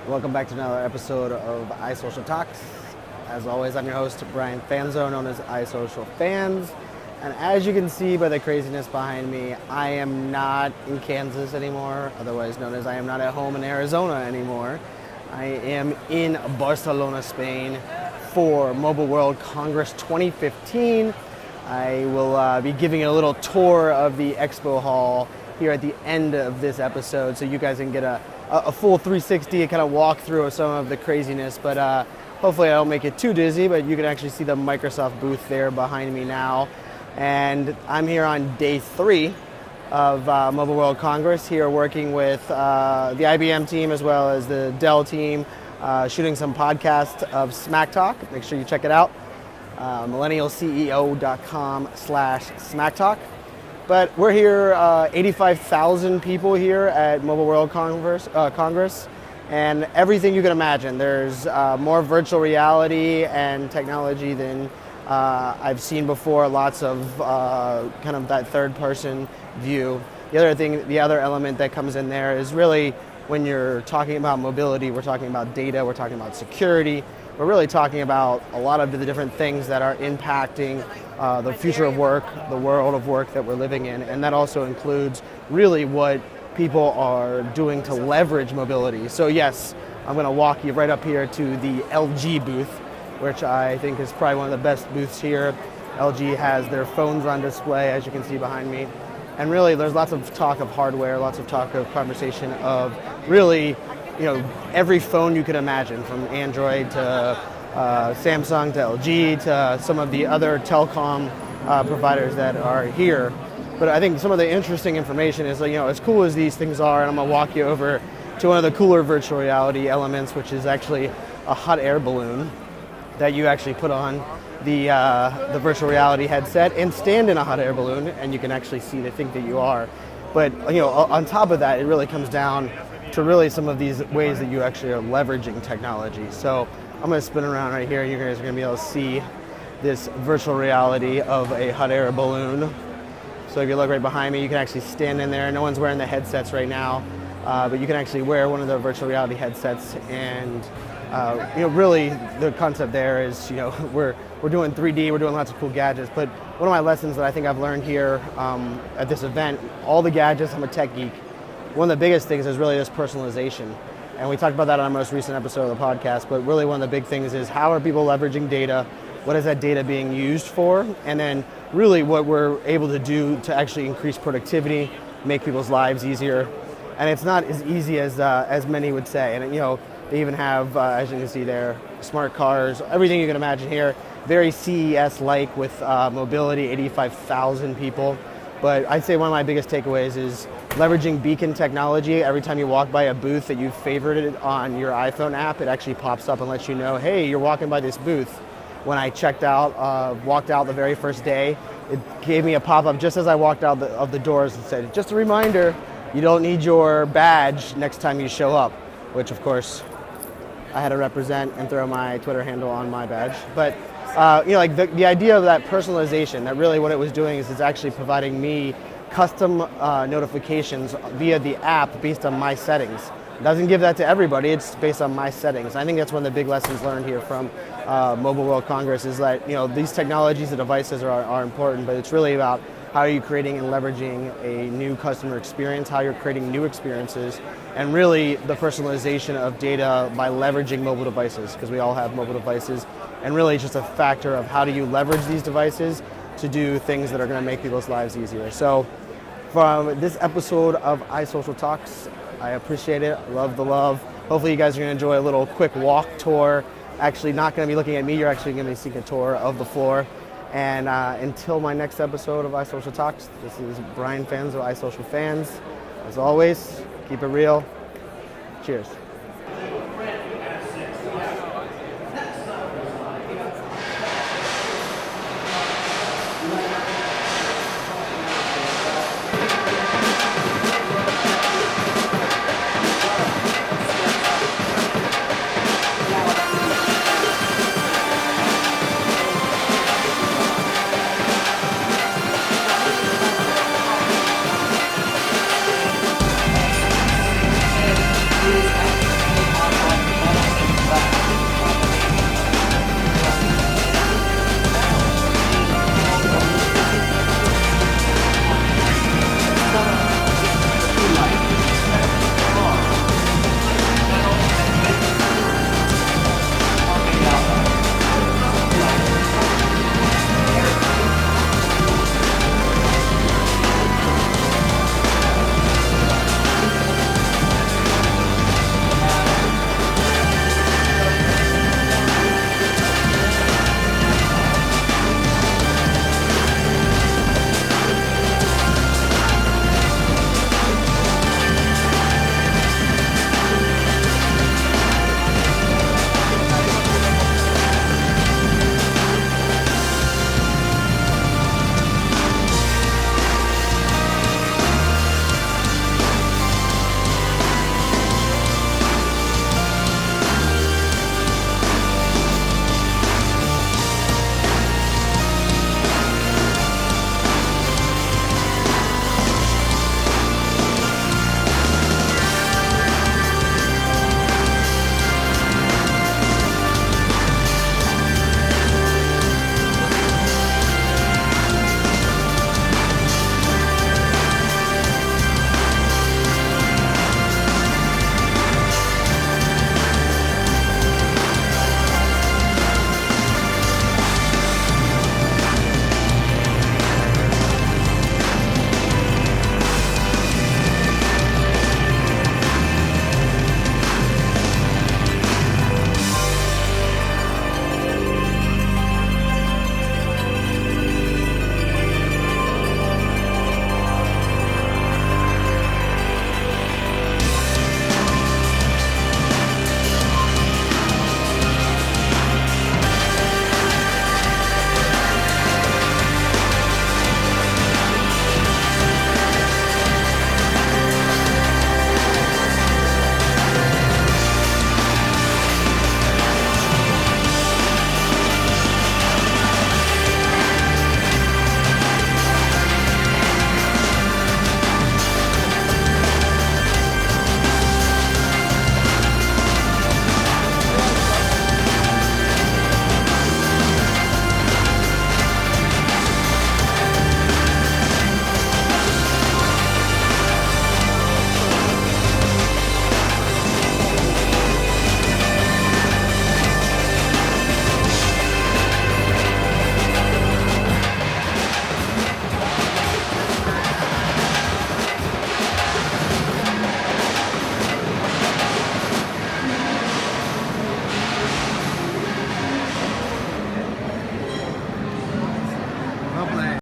Welcome back to another episode of iSocialTalks. As always, I'm your host, Brian Fanzo, known as iSocialFans. And as you can see by the craziness behind me, I am not in Kansas anymore, otherwise known as I am not at home in Arizona anymore. I am in Barcelona, Spain for Mobile World Congress 2015. I will be giving a little tour of the expo hall here at the end of this episode so you guys can get a full 360 kind of walk through of some of the craziness, but hopefully I don't make it too dizzy, but you can actually see the Microsoft booth there behind me now. And I'm here on day 3 of Mobile World Congress, here working with the IBM team as well as the Dell team, shooting some podcast of Smack Talk. Make sure you check it out, millennialceo.com/smacktalk. But we're here, 85,000 people here at Mobile World Congress, and everything you can imagine. There's more virtual reality and technology than I've seen before. Lots of kind of that third-person view. The other element that comes in there is really when you're talking about mobility, we're talking about data, we're talking about security. We're really talking about a lot of the different things that are impacting the future of work, the world of work that we're living in, and that also includes really what people are doing to leverage mobility. So yes, I'm going to walk you right up here to the LG booth, which I think is probably one of the best booths here. LG has their phones on display, as you can see behind me, and really there's lots of talk of hardware, lots of talk of conversation of really, every phone you could imagine, from Android to Samsung to LG to some of the other telecom providers that are here. But I think some of the interesting information is, as cool as these things are, and I'm going to walk you over to one of the cooler virtual reality elements, which is actually a hot air balloon that you actually put on the virtual reality headset and stand in a hot air balloon, and you can actually see the thing that you are. But on top of that, it really comes down to really some of these ways that you actually are leveraging technology. So I'm going to spin around right here. You guys are going to be able to see this virtual reality of a hot air balloon. So if you look right behind me, you can actually stand in there. No one's wearing the headsets right now, but you can actually wear one of the virtual reality headsets. And really the concept there is, we're doing 3D, we're doing lots of cool gadgets. But one of my lessons that I think I've learned here at this event, all the gadgets, I'm a tech geek. One of the biggest things is really this personalization. And we talked about that on our most recent episode of the podcast, but really one of the big things is how are people leveraging data? What is that data being used for? And then really what we're able to do to actually increase productivity, make people's lives easier. And it's not as easy as many would say. And they even have, as you can see there, smart cars, everything you can imagine here. Very CES-like with mobility, 85,000 people. But I'd say one of my biggest takeaways is leveraging beacon technology. Every time you walk by a booth that you've favorited on your iPhone app, it actually pops up and lets you know, hey, you're walking by this booth. When I walked out the very first day, it gave me a pop-up just as I walked out of the doors and said, just a reminder, you don't need your badge next time you show up, which of course I had to represent and throw my Twitter handle on my badge. But the idea of that personalization, that really what it was doing is it's actually providing me custom notifications via the app based on my settings. It doesn't give that to everybody, it's based on my settings. I think that's one of the big lessons learned here from Mobile World Congress is that these technologies, the devices are important, but it's really about how are you creating and leveraging a new customer experience, how you're creating new experiences, and really the personalization of data by leveraging mobile devices, because we all have mobile devices, and really it's just a factor of how do you leverage these devices to do things that are going to make people's lives easier. So from this episode of iSocialTalks, I appreciate it, love the love. Hopefully you guys are going to enjoy a little quick walk tour. Actually not going to be looking at me, you're actually going to be seeing a tour of the floor. And until my next episode of iSocialTalks, this is Brian Fanzo, iSocialFans. As always, keep it real. Cheers.